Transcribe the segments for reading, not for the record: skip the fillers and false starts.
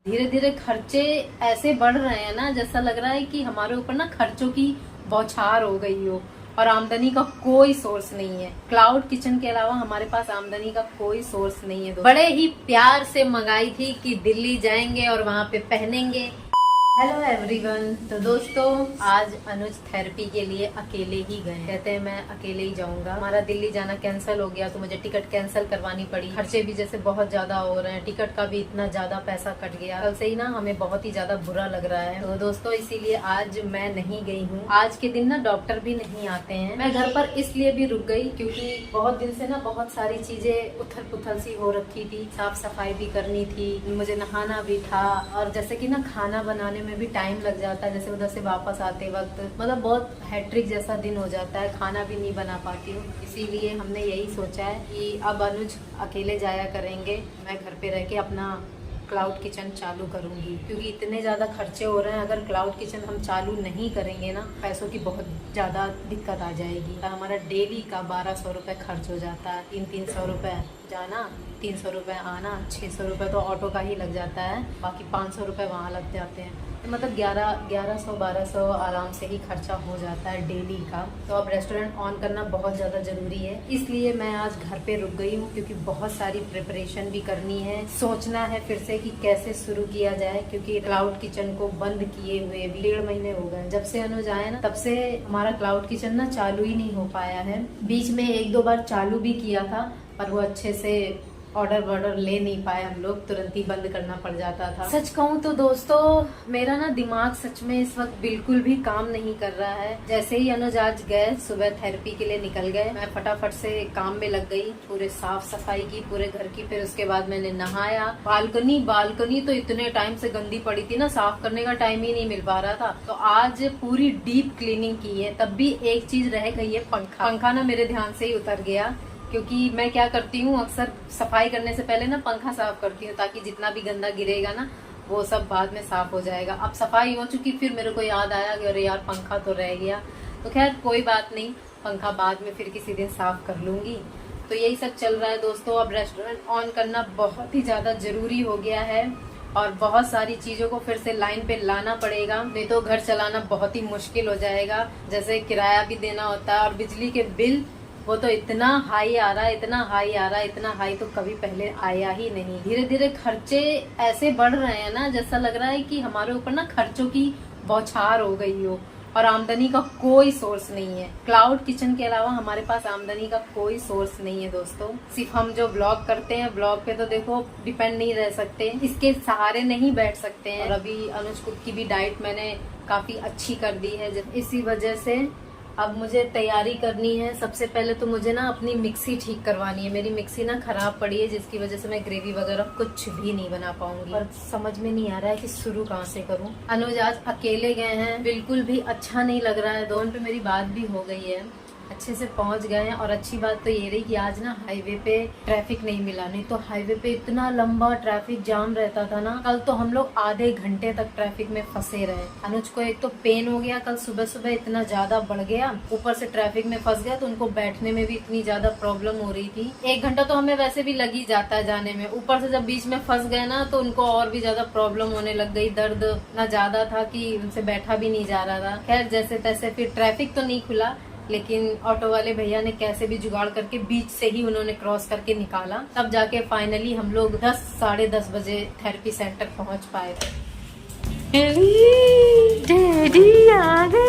धीरे धीरे खर्चे ऐसे बढ़ रहे हैं ना, जैसा लग रहा है कि हमारे ऊपर ना खर्चों की बौछार हो गई हो और आमदनी का कोई सोर्स नहीं है। क्लाउड किचन के अलावा हमारे पास आमदनी का कोई सोर्स नहीं है। बड़े ही प्यार से मंगाई थी कि दिल्ली जाएंगे और वहाँ पे पहनेंगे। Hello everyone. तो दोस्तों, आज अनुज थेरेपी के लिए अकेले ही गए। कहते हैं मैं अकेले ही जाऊंगा। हमारा दिल्ली जाना कैंसिल हो गया तो मुझे टिकट कैंसिल करवानी पड़ी। खर्चे भी जैसे बहुत ज्यादा हो रहे हैं, टिकट का भी इतना ज्यादा पैसा कट गया। कल से ही ना हमें बहुत ही ज्यादा बुरा लग रहा है। तो दोस्तों, इसीलिए आज मैं नहीं गई हूँ। आज के दिन ना डॉक्टर भी नहीं आते हैं। मैं घर पर इसलिए भी रुक गई क्योंकि बहुत दिन से ना बहुत सारी चीजें उथल पुथल सी हो रखी थी। साफ सफाई भी करनी थी, मुझे नहाना भी था, और जैसे कि ना खाना बनाने में भी टाइम लग जाता है। जैसे उधर से वापस आते वक्त मतलब बहुत हैट्रिक जैसा दिन हो जाता है, खाना भी नहीं बना पाती हूँ। इसीलिए हमने यही सोचा है कि अब अनुज अकेले जाया करेंगे, मैं घर पे रह के अपना क्लाउड किचन चालू करूंगी। क्योंकि इतने ज़्यादा खर्चे हो रहे हैं, अगर क्लाउड किचन हम चालू नहीं करेंगे ना, पैसों की बहुत ज़्यादा दिक्कत आ जाएगी। तो हमारा डेली का 1200 रुपये खर्च हो जाता है। 300 रुपये जाना, 300 रुपये आना, 600 रुपये तो ऑटो का ही लग जाता है, बाकी 500 रुपये वहाँ लग जाते हैं। तो मतलब 1100-1200 आराम से ही खर्चा हो जाता है डेली का। तो अब रेस्टोरेंट ऑन करना बहुत ज़्यादा ज़रूरी है, इसलिए मैं आज घर पे रुक गई हूँ। क्योंकि बहुत सारी प्रिपरेशन भी करनी है, सोचना है फिर से कि कैसे शुरू किया जाए। क्योंकि क्लाउड किचन को बंद किए हुए भी 1.5 महीने हो गए। जब से अनुज आए ना, तब से हमारा क्लाउड किचन ना चालू ही नहीं हो पाया है। बीच में 1-2 बार चालू भी किया था, पर वो अच्छे से ऑर्डर ले नहीं पाए हम लोग, तुरंत ही बंद करना पड़ जाता था। सच कहूँ तो दोस्तों, मेरा ना दिमाग सच में इस वक्त बिल्कुल भी काम नहीं कर रहा है। जैसे ही अनुज आज गए, सुबह थेरेपी के लिए निकल गए, मैं फटाफट से काम में लग गई। पूरे साफ सफाई की पूरे घर की, फिर उसके बाद मैंने नहाया। बालकनी तो इतने टाइम से गंदी पड़ी थी ना, साफ करने का टाइम ही नहीं मिल पा रहा था। तो आज पूरी डीप क्लीनिंग की है। तब भी एक चीज रह गई है, पंखा ना मेरे ध्यान से ही उतर गया। क्योंकि मैं क्या करती हूँ, अक्सर सफाई करने से पहले ना पंखा साफ करती हूँ, ताकि जितना भी गंदा गिरेगा ना वो सब बाद में साफ हो जाएगा। अब सफाई हो चुकी, फिर मेरे को याद आया कि अरे यार पंखा तो रह गया। तो खैर कोई बात नहीं, पंखा बाद में फिर किसी दिन साफ कर लूंगी। तो यही सब चल रहा है दोस्तों। अब रेस्टोरेंट ऑन करना बहुत ही ज्यादा जरूरी हो गया है और बहुत सारी चीजों को फिर से लाइन पे लाना पड़ेगा, नहीं तो घर चलाना बहुत ही मुश्किल हो जाएगा। जैसे किराया भी देना होता है और बिजली के बिल, वो तो इतना हाई आ रहा है, इतना हाई तो कभी पहले आया ही नहीं। धीरे धीरे खर्चे ऐसे बढ़ रहे हैं ना, जैसा लग रहा है कि हमारे ऊपर ना खर्चों की बौछार हो गई हो और आमदनी का कोई सोर्स नहीं है। क्लाउड किचन के अलावा हमारे पास आमदनी का कोई सोर्स नहीं है दोस्तों। सिर्फ हम जो ब्लॉग करते हैं, ब्लॉग पे तो देखो डिपेंड नहीं रह सकते, इसके सहारे नहीं बैठ सकते हैं। और अभी अनुज खुद की भी डाइट मैंने काफी अच्छी कर दी है, इसी वजह से अब मुझे तैयारी करनी है। सबसे पहले तो मुझे ना अपनी मिक्सी ठीक करवानी है। मेरी मिक्सी ना खराब पड़ी है, जिसकी वजह से मैं ग्रेवी वगैरह कुछ भी नहीं बना पाऊंगी। और समझ में नहीं आ रहा है कि शुरू कहाँ से करूं। अनुज आज अकेले गए हैं, बिल्कुल भी अच्छा नहीं लग रहा है। दोनों पे मेरी बात भी हो गई है, अच्छे से पहुंच गए हैं। और अच्छी बात तो ये रही कि आज ना हाईवे पे ट्रैफिक नहीं मिला, नहीं तो हाईवे पे इतना लंबा ट्रैफिक जाम रहता था ना। कल तो हम लोग आधे घंटे तक ट्रैफिक में फंसे रहे। अनुज को एक तो पेन हो गया, कल सुबह सुबह इतना ज्यादा बढ़ गया, ऊपर से ट्रैफिक में फंस गया तो उनको बैठने में भी इतनी ज्यादा प्रॉब्लम हो रही थी। 1 घंटा तो हमें वैसे भी लग ही जाता है जाने में, ऊपर से जब बीच में फंस गए ना तो उनको और भी ज्यादा प्रॉब्लम होने लग गई। दर्द इतना ज्यादा था कि उनसे बैठा भी नहीं जा रहा था। खैर जैसे तैसे फिर ट्रैफिक तो नहीं खुला, लेकिन ऑटो वाले भैया ने कैसे भी जुगाड़ करके बीच से ही उन्होंने क्रॉस करके निकाला। तब जाके फाइनली हम लोग 10-10:30 बजे थेरेपी सेंटर पहुंच पाए थे। डैडी आ गए।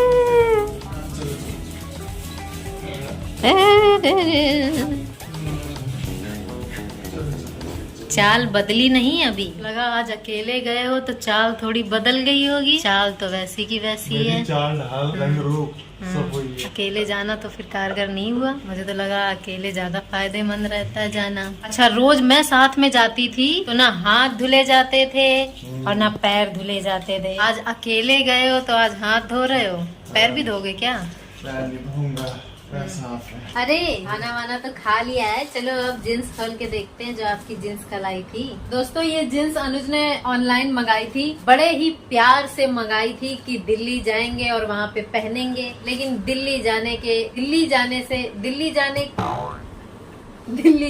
चाल बदली नहीं अभी, लगा आज अकेले गए हो तो चाल थोड़ी बदल गई होगी। चाल तो वैसी की वैसी है। चाल रंग रूप सब वही है। अकेले जाना तो फिर कारगर नहीं हुआ। मुझे तो लगा अकेले ज्यादा फायदेमंद रहता है जाना। अच्छा, रोज मैं साथ में जाती थी तो ना हाथ धुले जाते थे और ना पैर धुले जाते थे। आज अकेले गए हो तो आज हाथ धो रहे हो, पैर भी धोगे क्या? पैर नहीं धोऊंगा, पैर साफ है। अरे खाना वाना तो खा लिया है, चलो अब जींस खोल के देखते हैं जो आपकी जींस कल आई थी। दोस्तों, ये जींस अनुज ने ऑनलाइन मंगाई थी, बड़े ही प्यार से मंगाई थी कि दिल्ली जाएंगे और वहाँ पे पहनेंगे। लेकिन दिल्ली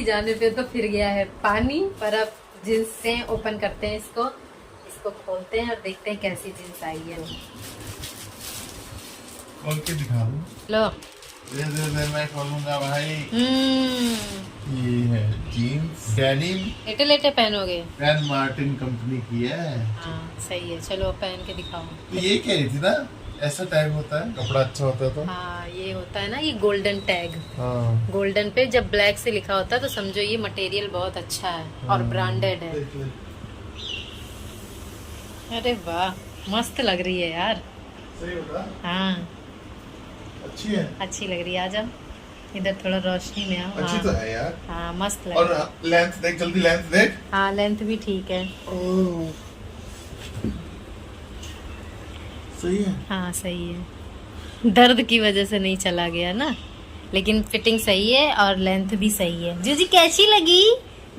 जाने पे तो फिर गया है पानी। पर अब जींस से ओपन करते हैं इसको। इसको खोलते हैं और देखते हैं कैसी जींस आई है। खोल के दिखा दूं? लो दे मैं खोलूंगा भाई। ये है जीन्स डेनिम, लेटे लेटे पहनोगे? सैन मार्टिन कंपनी की है। हाँ सही है, चलो पहन के दिखाओ। तो ये कह रही थी ना, ऐसा टैग होता है, कपड़ा अच्छा होता है तो। हाँ ये होता है ना, ये गोल्डन टैग। हाँ गोल्डन पे जब ब्लैक से लिखा होता है तो समझो ये मटेरियल बहुत अच्छा है और ब्रांडेड है। देख ले। अरे वाह, मस्त लग रही है यार। सही होगा, हाँ अच्छी है। अच्छी लग रही है। आ जाओ इधर, थोड़ा रोशनी में आओ। अच्छी हाँ, तो है यार। हाँ मस्त लग और रही है। लेंथ देख, जल्दी लेंथ देख। हाँ लेंथ भी ठीक है। सही है। हाँ सही है, दर्द की वजह से नहीं चला गया ना, लेकिन फिटिंग सही है और लेंथ भी सही है। जीजी कैसी लगी?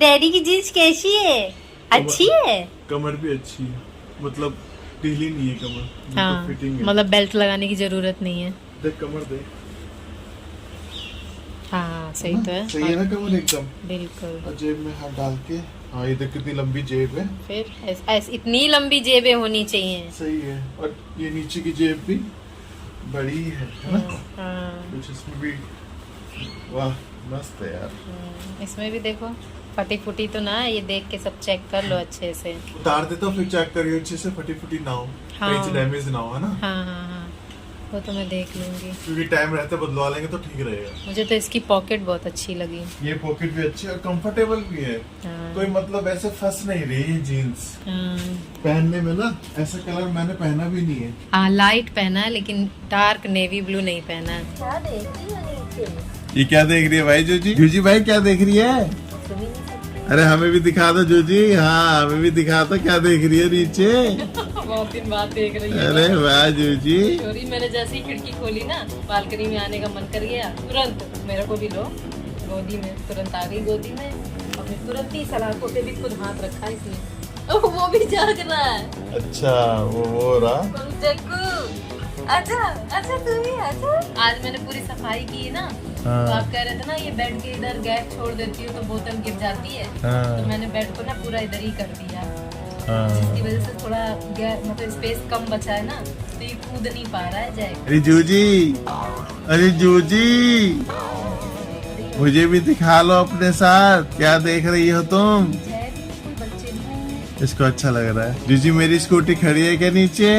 डैडी की जीन्स कैसी है? अच्छी है? कमर भी अच्छी है, मतलब ढीली नहीं है कमर। हाँ फिटिंग है। मतलब बेल्ट लगाने की जरूरत नहीं है। देख कमर देख। हाँ सही तो है। सही है ना कमर एकदम। बिल्कुल। और जेब में हाथ डाल के, हाँ ये देख कितनी लंबी जेब है। फिर ऐस इतनी लंबी जेबें होनी चाहिए। सही है। और ये नीचे की जेब भी बड़ी है ना? हाँ कुछ इसमें भी, वाह मस्त है यार। इसमें भी देखो, फटी फुटी तो ना है, ये देख के सब चेक कर लो अच्छे से। उतार देता हूँ फिर चेक करियो अच्छे से, फटी फुटी ना हो, हाँ। कहीं से डैमेज ना हो, है ना? हाँ हाँ हाँ, वो तो मैं देख लूंगी। क्योंकि टाइम रहते बदलवा लेंगे तो ठीक रहेगा। मुझे तो इसकी पॉकेट बहुत अच्छी लगी। ये पॉकेट भी अच्छी है और कंफर्टेबल भी है। हाँ। कोई मतलब ऐसे फंस नहीं रही है जीन्स हाँ। पहनने में ना। ऐसा कलर मैंने पहना भी नहीं है। हाँ लाइट पहना है, लेकिन डार्क नेवी ब्लू नहीं पहना है। क्या देख रही हो नीचे? ये क्या देख रही है भाई जूजी? जूजी भाई क्या देख रही है? सुन ही नहीं सकती। अरे हमें भी दिखा दो जूजी। हाँ हमें भी दिखा दो, क्या देख रही है नीचे? बहुत दिन बाद देख रही है। अरे वाह जूजी। चोरी, मैंने जैसे ही खिड़की खोली ना, बालकनी में आने का मन कर गया, तुरंत मेरे को भी लो गोदी में, तुरंत आ गई गोदी में और फिर तुरंत ही सलाखों पे भी खुद हाथ रखा इसने। ओह, वो भी जाग रहा है। अच्छा वो हो रहा। जग्गू अच्छा अच्छा तू भी अच्छा। आज मैंने पूरी सफाई की है ना, हाँ। तो आप कह रहे थे ना ये बेड के इधर गैप छोड़ देती हूँ तो बोतल गिर जाती है। हाँ। तो मैंने बेड को ना पूरा इधर ही कर दिया, हाँ। जिसकी वजह से थोड़ा मतलब स्पेस कम बचा है ना, तो ये कूद नहीं पा रहा है जैक। अरे जूजी, अरे जूजी, मुझे भी दिखा लो अपने साथ, क्या देख रही हो तुम? जैक कोई बच्चे नहीं। इसको अच्छा लग रहा है। जूजी मेरी स्कूटी खड़ी है क्या नीचे?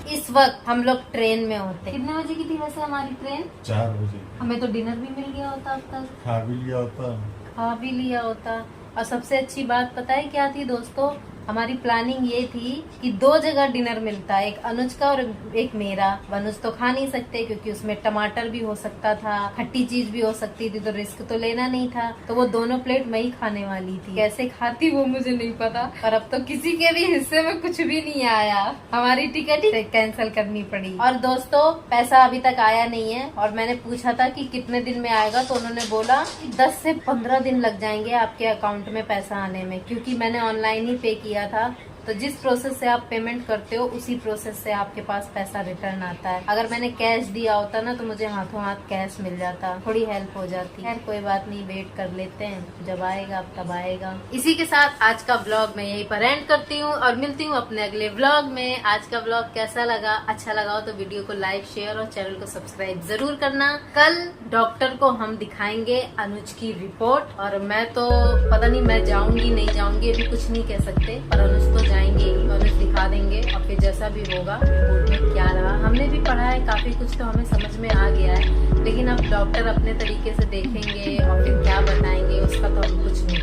इस वक्त हम लोग ट्रेन में होते। कितने बजे की थी वैसे हमारी ट्रेन? 4 बजे। हमें तो डिनर भी मिल गया होता अब तक, खा भी लिया होता। खा भी लिया होता। और सबसे अच्छी बात पता है क्या थी दोस्तों? हमारी प्लानिंग ये थी कि 2 जगह डिनर मिलता है, एक अनुज का और एक मेरा। अनुज तो खा नहीं सकते क्योंकि उसमें टमाटर भी हो सकता था, खट्टी चीज भी हो सकती थी, तो रिस्क तो लेना नहीं था। तो वो दोनों प्लेट मैं ही खाने वाली थी। कैसे खाती वो मुझे नहीं पता, और अब तो किसी के भी हिस्से में कुछ भी नहीं आया। हमारी टिकट ही कैंसिल करनी पड़ी। और दोस्तों पैसा अभी तक आया नहीं है, और मैंने पूछा था कि कितने दिन में आएगा, तो उन्होंने बोला कि 10 से 15 दिन लग जाएंगे आपके अकाउंट में पैसा आने में, क्योंकि मैंने ऑनलाइन ही पे किया था। तो जिस प्रोसेस से आप पेमेंट करते हो उसी प्रोसेस से आपके पास पैसा रिटर्न आता है। अगर मैंने कैश दिया होता ना तो मुझे हाथों हाथ कैश मिल जाता, थोड़ी हेल्प हो जाती। खैर कोई बात नहीं, वेट कर लेते हैं, जब आएगा तब आएगा। इसी के साथ आज का व्लॉग मैं यहीं पर एंड करती हूँ और मिलती हूँ अपने अगले व्लॉग में। आज का व्लॉग कैसा लगा? अच्छा लगा हो तो वीडियो को लाइक, शेयर और चैनल को सब्सक्राइब जरूर करना। कल डॉक्टर को हम दिखाएंगे अनुज की रिपोर्ट, और मैं तो पता नहीं मैं जाऊंगी नहीं जाऊंगी, अभी कुछ नहीं कह सकते, पर अनुज तो जाएंगे ही, अनुज दिखा देंगे। और फिर जैसा भी होगा रिपोर्ट में क्या रहा, हमने भी पढ़ा है काफी कुछ, तो हमें समझ में आ गया है, लेकिन अब डॉक्टर अपने तरीके से देखेंगे और फिर क्या बताएंगे उसका तो हम कुछ नहीं